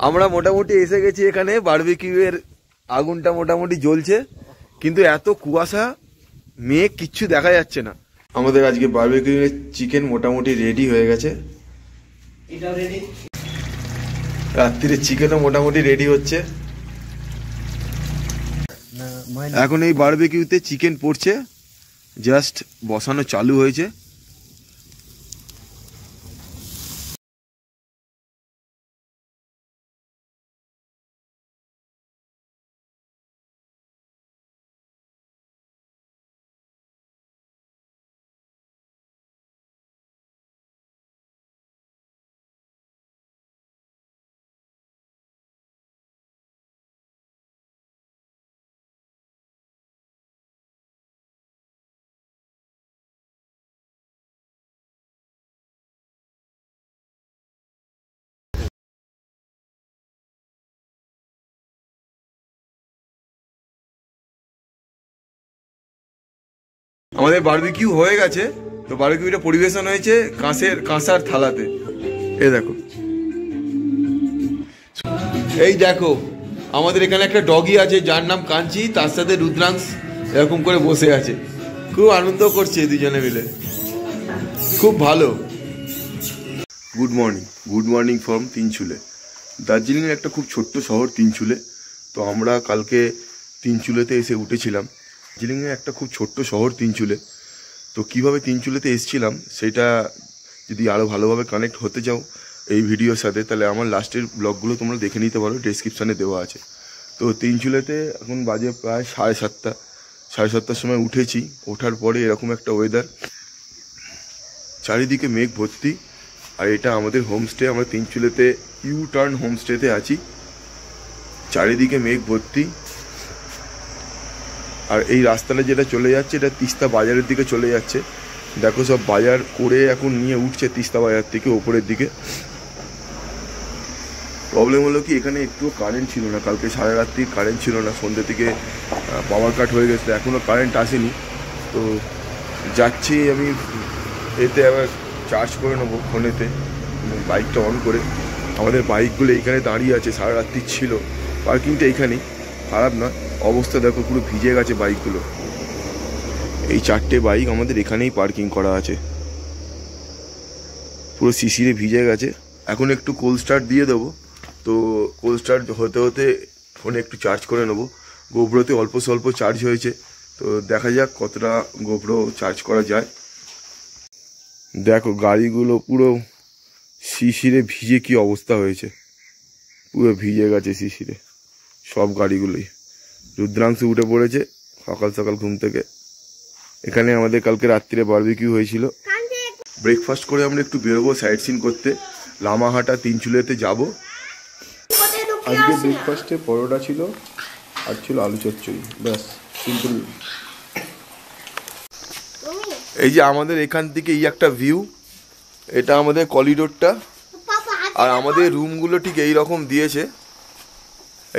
আমরা মোটামুটি এসে গেছি এখানে, বারবিকিউ এর আগুনটা মোটামুটি জ্বলছে, কিন্তু এত কুয়াশা, মেঘ, কিচ্ছু দেখা যাচ্ছে না। আমাদের আজকে বারবিকিউ এর চিকেন মোটামুটি রেডি হয়ে গেছে। রাত্রিরে চিকেনও মোটামুটি রেডি হচ্ছে। এখন এই বারবিকিউতে চিকেন পড়ছে, জাস্ট বসানো চালু হয়েছে। আমাদের বারবিকিউ হয়ে গেছে, তো বারবিকিউটা পরিবেশন হয়েছে কাঁসার থালাতে। এই দেখো, এই দেখো আমাদের এখানে একটা ডগি আছে যার নাম কাঞ্চি, তার সাথে রুদ্রাংশ এরকম করে বসে আছে, খুব আনন্দ করছে দুজনে মিলে, খুব ভালো। Good morning from Tinchuley. দার্জিলিংয়ের একটা খুব ছোট্ট শহর তিনচুলে। তো আমরা কালকে তিনচুলেতে এসে উঠেছিলাম। দার্জিলিংয়ে একটা খুব ছোট্ট শহর তিনচুলে। তো কিভাবে তিনচুলেতে এসেছিলাম সেটা যদি আরও ভালোভাবে কানেক্ট হতে চাও এই ভিডিওর সাথে, তাহলে আমার লাস্টের ব্লগগুলো তোমরা দেখে নিতে পারো, ডেসক্রিপশানে দেওয়া আছে। তো তিনচুলেতে এখন বাজে প্রায় 7:30 সময় উঠেছি। ওঠার পরে এরকম একটা ওয়েদার, চারিদিকে মেঘ ভর্তি। আর এটা আমাদের হোমস্টে, আমরা তিনচুলেতে ইউ টার্ন হোমস্টেতে আছি। চারিদিকে মেঘ ভর্তি। আর এই রাস্তাটা যেটা চলে যাচ্ছে, এটা তিস্তা বাজারের দিকে চলে যাচ্ছে। দেখো সব বাজার করে এখন নিয়ে উঠছে তিস্তা বাজার থেকে ওপরের দিকে। প্রবলেম হলো কি, এখানে একটু কারেন্ট ছিল না, কালকে সারা রাত্রি কারেন্ট ছিল না, সন্ধ্যে থেকে পাওয়ার কাট হয়ে গেছিলো, এখনও কারেন্ট আসেনি। তো যাচ্ছি আমি, এতে আবার চার্জ করে নেবো ফোনেতে, বাইকটা অন করে। আমাদের বাইকগুলো এইখানে দাঁড়িয়ে আছে, সারা রাত্রি ছিল, পার্কিংটা এইখানেই, খারাপ না অবস্থা। দেখো পুরো ভিজে গেছে বাইকগুলো। এই 4টে বাইক আমাদের এখানেই পার্কিং করা আছে, পুরো শিশিরে ভিজে গেছে। এখন একটু কোল্ড স্টার্ট দিয়ে দেবো। তো কোল্ড স্টার্ট হতে হতে ফোনে একটু চার্জ করে নেবো। গোপ্রোতে অল্প স্বল্প চার্জ হয়েছে, তো দেখা যাক কতটা গোপ্রো চার্জ করা যায়। দেখো গাড়িগুলো পুরো শিশিরে ভিজে কি অবস্থা হয়েছে, পুরো ভিজে গেছে শিশিরে সব গাড়িগুলোই। রুদ্রাংশ উঠে পড়েছে সকাল সকাল ঘুম থেকে। এখানে আমাদের কালকে রাত্রিরে বারবিকিউ হয়েছিল। ব্রেকফাস্ট করে আমরা একটু বেরোবো সাইট সিন করতে, লামাহাটা তিনচুলেতে যাব। আজকে ব্রেকফাস্টে পরোটা ছিল আর ছিল আলু চচ্চড়ি, ব্যাস সিম্পল। এই যে আমাদের এখান থেকে এই একটা ভিউ, এটা আমাদের করিডোরটা। আর আমাদের রুমগুলো ঠিক এই রকম দিয়েছে।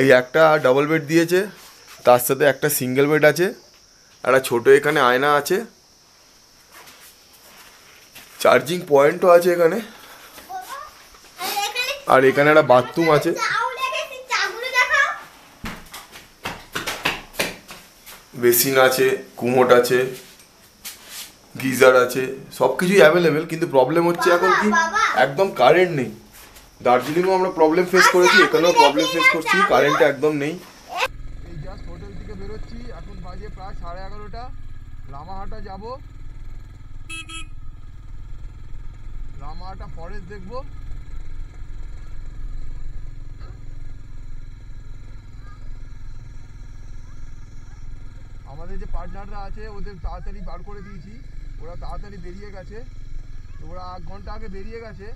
এই একটা ডাবল বেড দিয়েছে, তার সাথে একটা সিঙ্গেল বেড আছে, একটা ছোটো এখানে আয়না আছে, চার্জিং পয়েন্টও আছে এখানে, আর এখানে একটা বাথরুম আছে। বেসিন আছে, কুমোট আছে, গিজার আছে, সব কিছুই অ্যাভেলেবেল। কিন্তু প্রবলেম হচ্ছে এখন কি, একদম কারেন্ট নেই। দার্জিলিংও আমরা প্রবলেম ফেস করেছি, এখানেও প্রবলেম ফেস করছি, কারেন্টটা একদম নেই। এই জাস্ট হোটেল থেকে বেরোচ্ছি, এখন বাজে প্রায় 11:30। লামাহাটা যাব, লামাহাটা ফরেস্ট দেখবো। আমাদের যে পার্টনাররা আছে ওদের তাড়াতাড়ি বার করে দিয়েছি, ওরা তাড়াতাড়ি বেরিয়ে গেছে। তো ওরা 1 ঘন্টা আগে বেরিয়ে গেছে।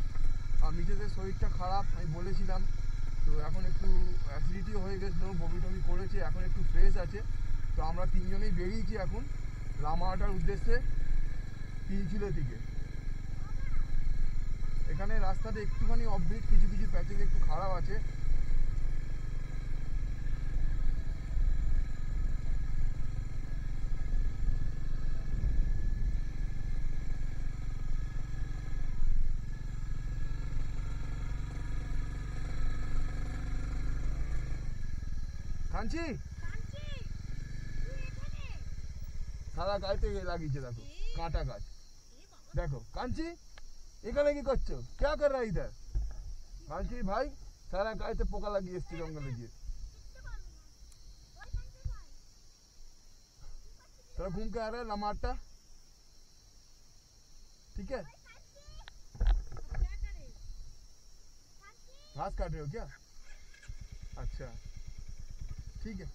আর মিসেসের শরীরটা খারাপ, আমি বলেছিলাম, তো এখন একটু অ্যাসিডিটি হয়ে গেছিলো, বমি টমি করেছে, এখন একটু ফ্রেশ আছে। তো আমরা 3 জনেই বেরিয়েছি এখন লামাহাটার উদ্দেশ্যে তিনচুলে থেকে। এখানে রাস্তাটা একটুখানি অফবিট, কিছু কিছু প্যাচেস একটু খারাপ আছে। কাঞ্চি সারা গাইতে লাগিয়েছে দেখো কাঁটা গাছ দেখো কাঞ্চি এখানে কি করছো क्या कर रहा है इधर कांची भाई सारा गायते पोका लगी एसছে জঙ্গলে গিয়ে चलो घूम के आ रहा है लमाटा ठीक है घास काट रहे हो क्या अच्छा ठीक है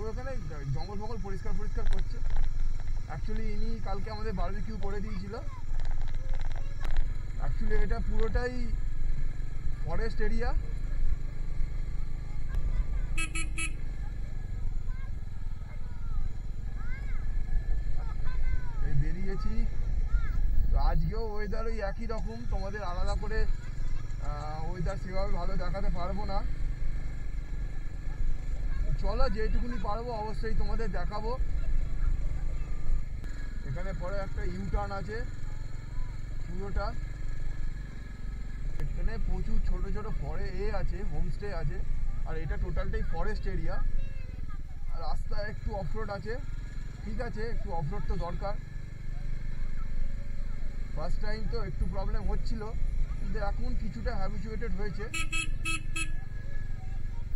ওখানে জঙ্গল ফঙ্গল পরিষ্কার পরিষ্কার করছে অ্যাকচুয়ালি ইনি কালকে আমাদের বারবিকিউ করে দিয়েছিল অ্যাকচুয়ালি এটা পুরোটাই ফরেস্ট এরিয়া এই বেরিয়েছি আজকেও ওয়েদার ওই একই রকম তোমাদের আলাদা করে ওয়েদার সেভাবে ভালো দেখাতে পারবো না চলো যেটুকুনি পারবো অবশ্যই তোমাদের দেখাবো এখানে পরে একটা ইউ টার্ন আছে পুরোটা এখানে প্রচুর ছোট ছোট আছে হোমস্টে আছে আর এটা টোটালটাই ফরেস্ট এরিয়া আর রাস্তায় একটু অফরোড আছে ঠিক আছে একটু অফরোড তো দরকার ফার্স্ট টাইম তো একটু প্রবলেম হচ্ছিল কিন্তু এখন কিছুটা হ্যাবিচুয়েটেড হয়েছে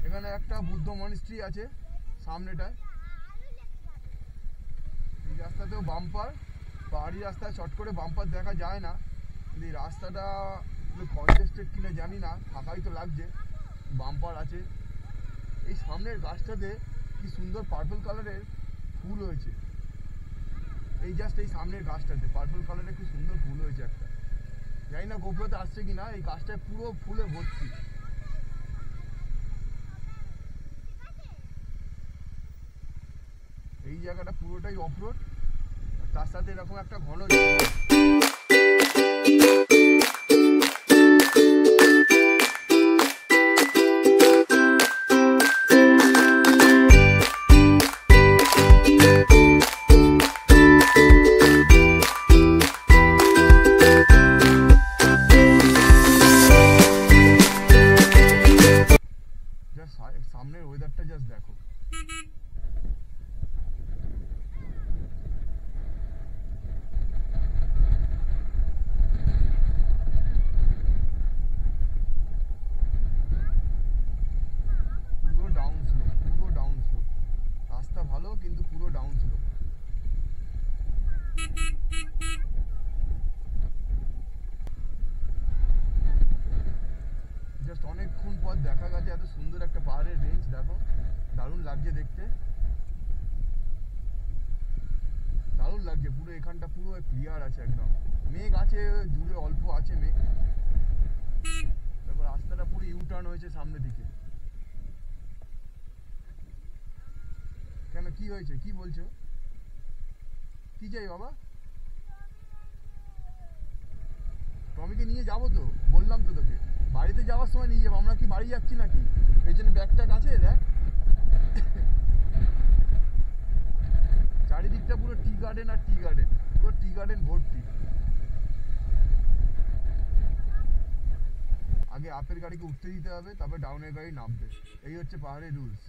এখানে একটা বুদ্ধ মনিস্ট্রি আছে সামনেটায় এই রাস্তাতেও বাম্পার পাহাড়ি রাস্তায় শর্ট করে বাম্পার দেখা যায় না কিন্তু এই রাস্তাটা কনজেস্টেড কিনা জানি না ফাঁকাই তো লাগছে বাম্পার আছে এই সামনের গাছটাতে কি সুন্দর পার্পল কালারের ফুল হয়েছে এই জাস্ট এই সামনের গাছটাতে পার্পল কালারের কি সুন্দর ফুল হয়েছে একটা জানি না গোপ্রতে আসছে কিনা এই গাছটায় পুরো ফুলে ভর্তি এই জায়গাটা পুরোটাই অফরোড তার সাথে এরকম একটা ঘন সামনের ওয়েদারটা জাস্ট দেখো কিন্তু পুরো ডাউন ছিল জাস্ট অনেকক্ষণ পর দেখা গেছে এত সুন্দর একটা পাহাড়ের রেঞ্জ দেখো দারুণ লাগছে দেখতে দারুণ লাগছে পুরো এখানটা পুরো ক্লিয়ার আছে একদম মেঘ আছে দূরে অল্প আছে মেঘ তারপর রাস্তাটা পুরো ইউ টার্ন হয়েছে সামনের দিকে কেন কি হয়েছে কি বলছো কি চাই বাবা টমিকে নিয়ে যাবো তো বললাম তো তোকে বাড়িতে যাওয়ার সময় নিয়ে যাবো আমরা কি বাড়ি যাচ্ছি নাকি এই জন্য ব্যাগট্যাগ আছে দেখ চারিদিকটা পুরো টি গার্ডেন আর টি গার্ডেন পুরো টি গার্ডেন ভর্তি আগে আপের গাড়িকে উঠতে দিতে হবে তারপর ডাউনের গাড়ি নামবে এই হচ্ছে পাহাড়ের রুলস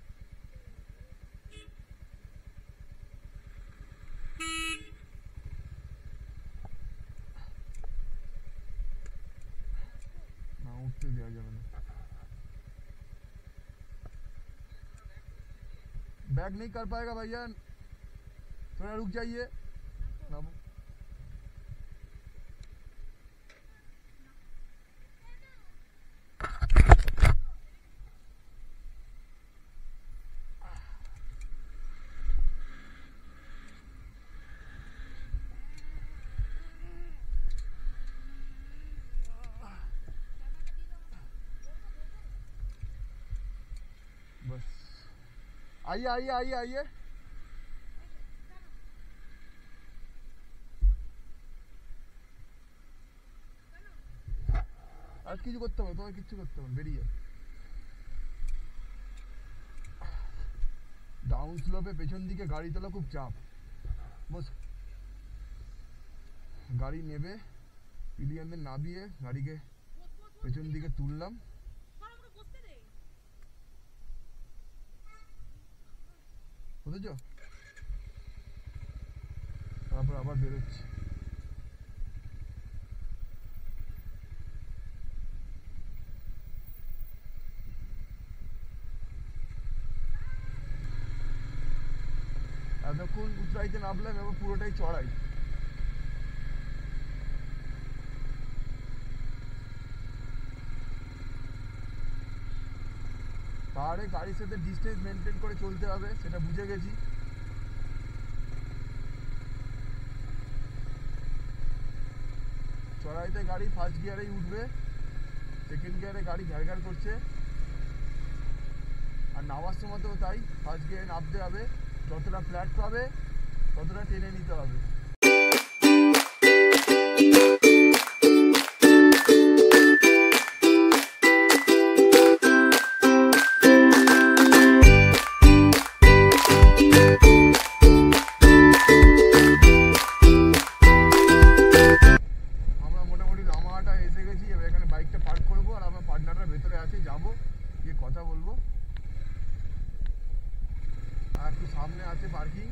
ना उठते दिया जाए ना बैग नहीं कर पाएगा भैया थोड़ा रुक जाइए ना बस आइए आइए आइए आइए आज কিছু করতে হবে তোমায় কিছু করতে হবে বেরিয়ে ডাউন স্লোপে পেছন দিকে গাড়ি তোলা খুব চাপ বস গাড়ি নেবে পিলিয়ানদের নামিয়ে গাড়িকে পেছন দিকে তুললাম, বুঝেছো? তারপর আবার বেরোচ্ছি। এতক্ষণ উতরাইতে নামলাম, এবার পুরোটাই চড়াই। পাহাড়ে গাড়ির সাথে ডিস্টেন্স মেনটেন করে চলতে হবে, সেটা বুঝে গেছি। চড়াইতে গাড়ি ফার্স্ট গিয়ারেই উঠবে, সেকেন্ড গিয়ারে গাড়ি ঘ্যারঘ্যার করছে। আর নামার সময়তেও তাই, ফার্স্ট গিয়ারে নামতে হবে, যতটা ফ্ল্যাট পাবে ততটা টেনে নিতে হবে। আমরা মোটামুটি লামাহাটা এসে গেছি, এবার এখানে বাইকটা পার্ক করবো, আর আমার পার্টনাররা ভেতরে আছে, যাবো গিয়ে কথা বলবো। আর একটু সামনে আছে পার্কিং।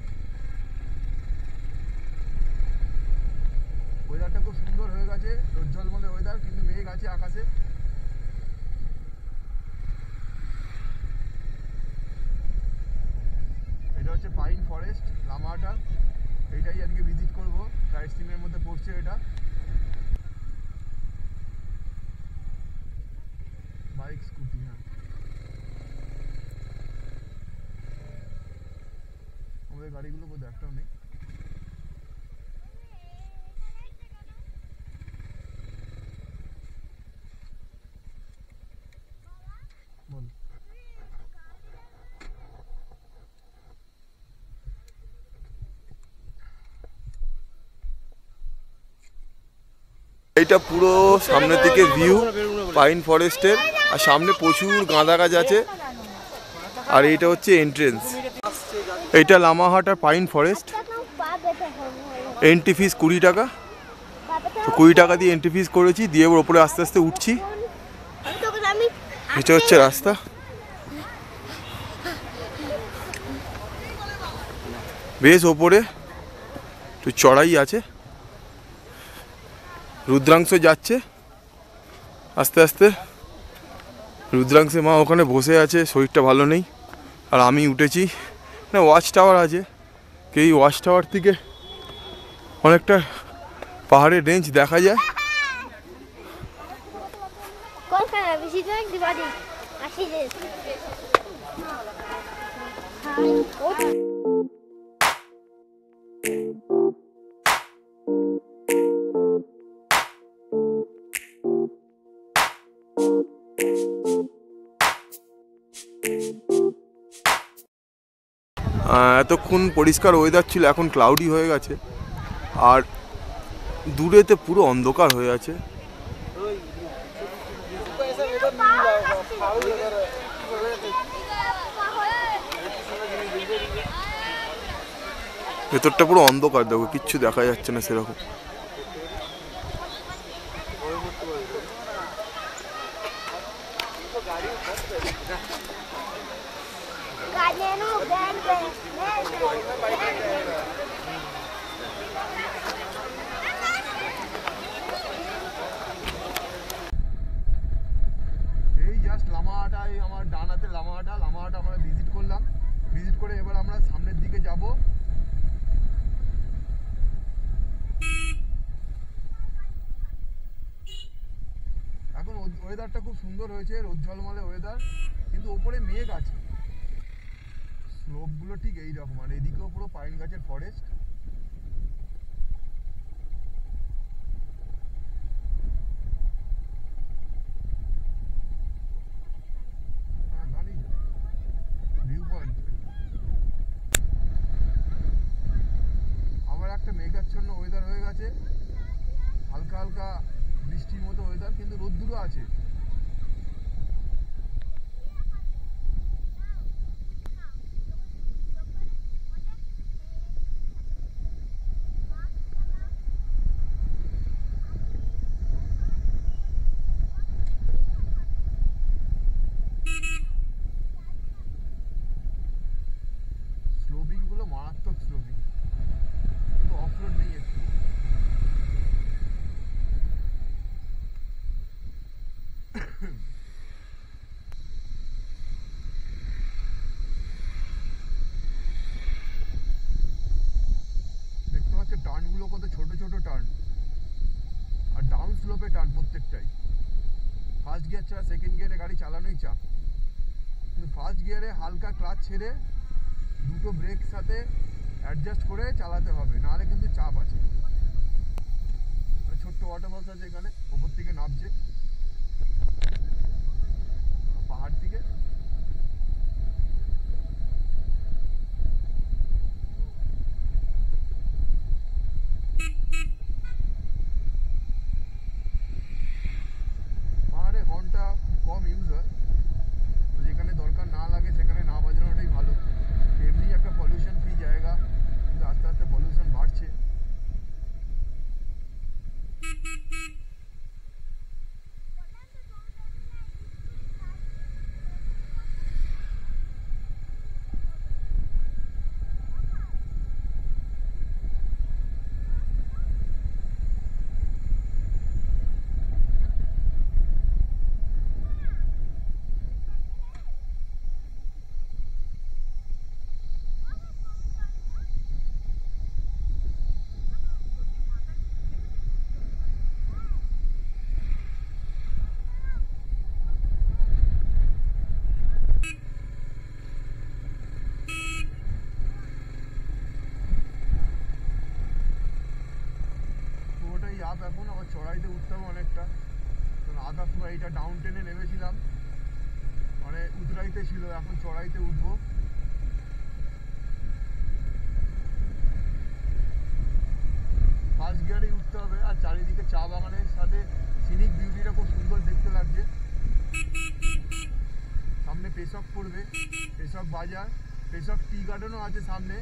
ওয়েদারটা খুব সুন্দর হয়ে গেছে, রোজ্জ্বলমলে ওয়েদার, কিন্তু মেঘ আছে আকাশে। এটা হচ্ছে পাইন ফরেস্ট লামাহাটা, এইটাই আজকে ভিজিট করবো, সাইট সিনের মধ্যে পড়ছে এটা। বাইক স্কুটি, হ্যাঁ আমাদের গাড়িগুলো বোধহয় একটাও নেই। বল। এইটা পুরো সামনের দিকে ভিউ পাইন ফরেস্টের, আর সামনে প্রচুর গাঁদা গাছ আছে। আর এইটা হচ্ছে এন্ট্রেন্স। এইটা লামাহাটার পাইন ফরেস্ট। এন্ট্রি ফিস 20 টাকা, তো 20 টাকা দিয়ে এন্ট্রি ফিস করেছি, দিয়ে ওর ওপরে আস্তে আস্তে উঠছি। এটা হচ্ছে রাস্তা। বেশ ওপরে তো চড়াই আছে, রুদ্রাংশ যাচ্ছে আস্তে আস্তে। রুদ্রাংশে মা ওখানে বসে আছে, শরীরটা ভালো নেই। আর আমি উঠেছি, না ওয়াচ টাওয়ার আছে, এই ওয়াচ টাওয়ার থেকে অনেকটা পাহাড়ের রেঞ্জ দেখা যায়। এতক্ষণ পরিষ্কার ওয়েদার ছিল, এখন ক্লাউডি হয়ে গেছে, আর দূরেতে পুরো অন্ধকার হয়ে আছে। ভেতরটা পুরো অন্ধকার, দেখো কিচ্ছু দেখা যাচ্ছে না সেরকম। এই জাস্ট লামাহাটায় আমার ডান হাতে লামাহাটা আমরা ভিজিট করলাম। ভিজিট করে এবার আমরা সামনের দিকে যাব। এখন ওয়েদারটা খুব সুন্দর হয়েছে, রোজ্জ্বলমলে ওয়েদার, কিন্তু ওপরে মেঘ আছে। স্লোপগুলো ঠিক এইরকম, আর এদিকেও পুরো পাইন গাছের ফরেস্ট। ভিউ পয়েন্ট আবার একটা মেঘাচ্ছন্ন ওয়েদার হয়ে গেছে, হালকা হালকা বৃষ্টির মতো ওয়েদার, কিন্তু রোদ্দুরও আছে। চাপে টান প্রত্যেকটাই। ফার্স্ট গিয়ার ছাড়া সেকেন্ড গিয়ারে গাড়ি চালানোই চাপ, কিন্তু ফার্স্ট গিয়ারে হালকা ক্লাচ ছেড়ে দুটো ব্রেক সাথে অ্যাডজাস্ট করে চালাতে হবে, নাহলে কিন্তু চাপ আছে। ছোট্ট ওয়াটারফলস আছে এখানে, ওপর থেকে নামছে পাহাড় থেকে। পাহাড়ে হর্নটা খুব কম ইউজ হয়, যেখানে দরকার না লাগে সেখানে না বাজানোটাই ভালো। এমনি একটা পলিউশন ফ্রি জায়গা, কিন্তু আস্তে আস্তে পলিউশন বাড়ছে। এখন আবার চড়াইতে উঠতে হবে অনেকটা, কারণ আধা পুরো এইটা ডাউন টেনে নেমেছিলাম, মানে উতরাইতে ছিল, এখন চড়াইতে উঠবো। ফার্স্ট গিয়ারেই উঠতে হবে। আর চারিদিকে চা বাগানের সাথে সিনিক বিউটিটা খুব সুন্দর দেখতে লাগছে। সামনে পেশক পড়বে, পেশক বাজার, পেশক টি গার্ডেনও আছে সামনে।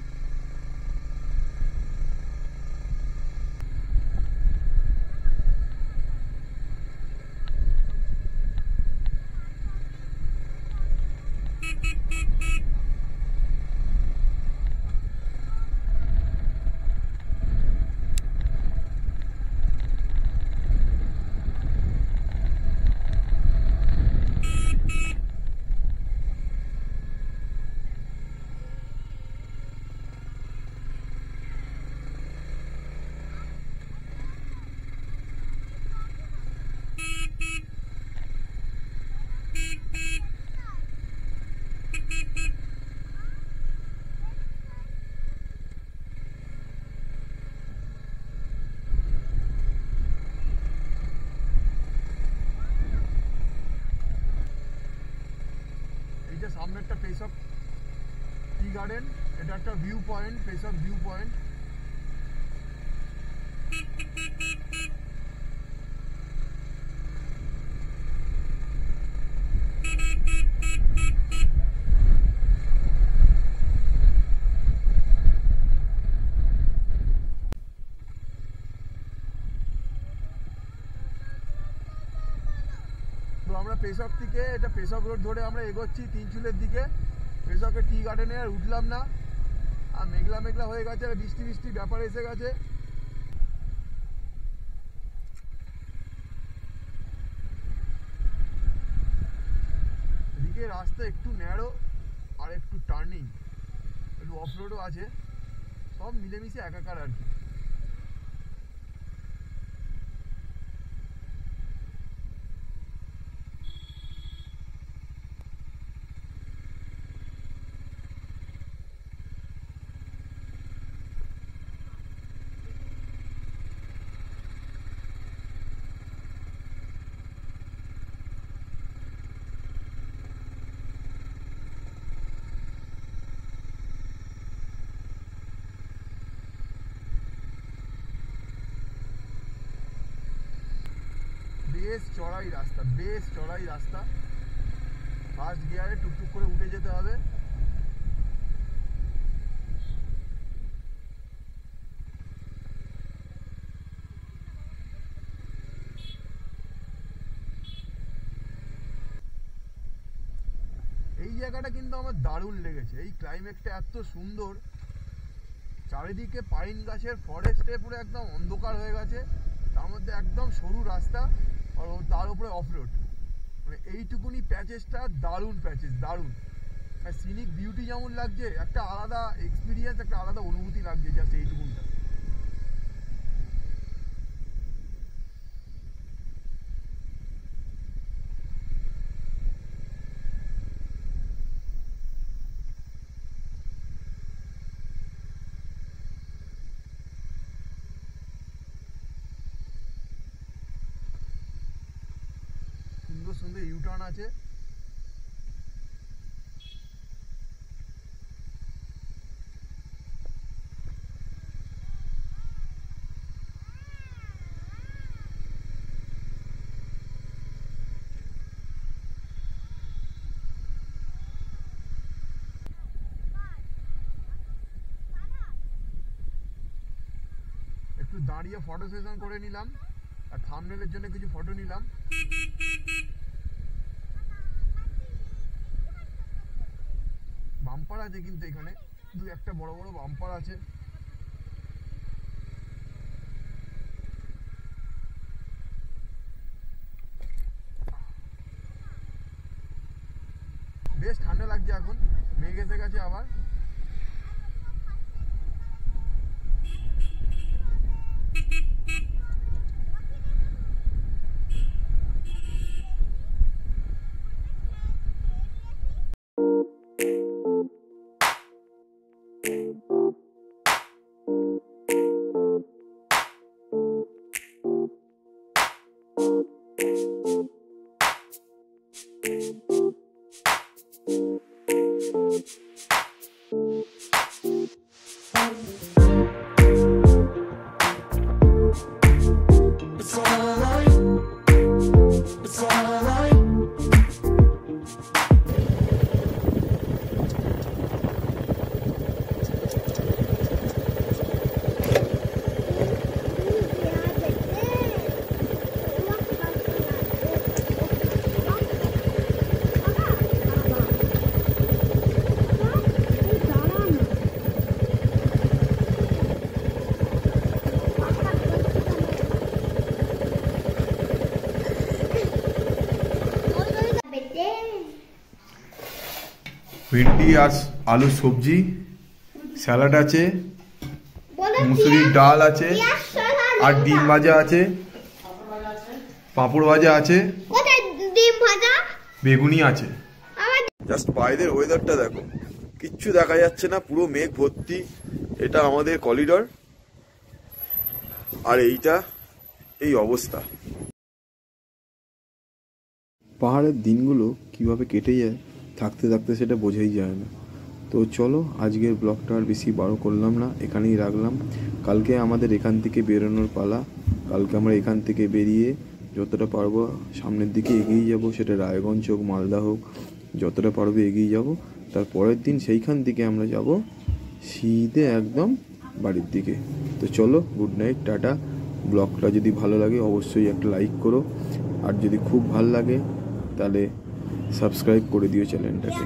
সামনে একটা পেশক টি গার্ডেন, এটা একটা ভিউ পয়েন্ট, পেশক ভিউ পয়েন্ট। আমরা পেশক থেকে, এটা পেশক রোড ধরে আমরা এগোচ্ছি তিনচুলের দিকে। পেশকের টি গার্ডেনে আর উঠলাম না, আর মেঘলা মেঘলা হয়ে গেছে, আর বৃষ্টি বৃষ্টি ব্যাপার এসে গেছে। এদিকে রাস্তা একটু ন্যারো আর একটু টার্নিং, একটু অফ রোডও আছে, সব মিলেমিশে একাকার আর কি। বেশ চড়াই রাস্তা, বেশ চড়াই রাস্তা। ফার্স্ট গিয়ারে টুকটুক করে উঠে যেতে হবে। এই জায়গাটা কিন্তু আমার দারুণ লেগেছে, এই ক্লাইমেটটা এত সুন্দর, চারিদিকে পাইন গাছের ফরেস্টে পুরো একদম অন্ধকার হয়ে গেছে, তার মধ্যে একদম সরু রাস্তা, আর তার উপরে অফরোড, মানে এইটুকুনি প্যাচেসটা দারুণ প্যাচেস, দারুণ। আর সিনিক বিউটি যেমন লাগছে, একটা আলাদা এক্সপিরিয়েন্স, একটা আলাদা অনুভূতি লাগছে জাস্ট এইটুকুনটা। পর্যন্ত ইউটার্ন আছে। একটু দাঁড়িয়ে ফটো সেশন করে নিলাম, আর থাম্বনেলের জন্য কিছু ফটো নিলাম। বাম্পার আছে কিন্তু এখানে দুই একটা বড় বড় বাম্পার আছে। বেশ ঠান্ডা লাগছে এখন, মেঘ এসে গেছে আবার। ভিন্ডি আর আলু সবজি, স্যালাড আছে, মুসুরির ডাল আছে, আর ডিম ভাজা আছে, পাঁপড় ভাজা আছে, বেগুনি আছে। জাস্ট বাইরের ওয়েদারটা দেখো, কিচ্ছু দেখা যাচ্ছে না, পুরো মেঘ ভর্তি। এটা আমাদের করিডর, আর এইটা এই অবস্থা। পাহাড়ের দিনগুলো কিভাবে কেটে যায় থাকতে থাকতে সেটা বোঝাই যায় না। তো চলো আজকের ব্লগটা আর বেশি বড় করলাম না, এখানেই রাখলাম। কালকে আমাদের এখান থেকে বেরোনোর পালা। কালকে আমরা এখান থেকে বেরিয়ে যতটা পারবো সামনের দিকে এগিয়ে যাব, সেটা রায়গঞ্জ হোক মালদা হোক, যতটা পারবো এগিয়ে যাব। তার পরের দিন সেইখান থেকে আমরা যাব সিধে একদম বাড়ির দিকে। তো চলো, গুড নাইট, টাটা। ব্লগটা যদি ভালো লাগে অবশ্যই একটা লাইক করো, আর যদি খুব ভালো লাগে তাহলে সাবস্ক্রাইব করে দিও চ্যানেলটাকে।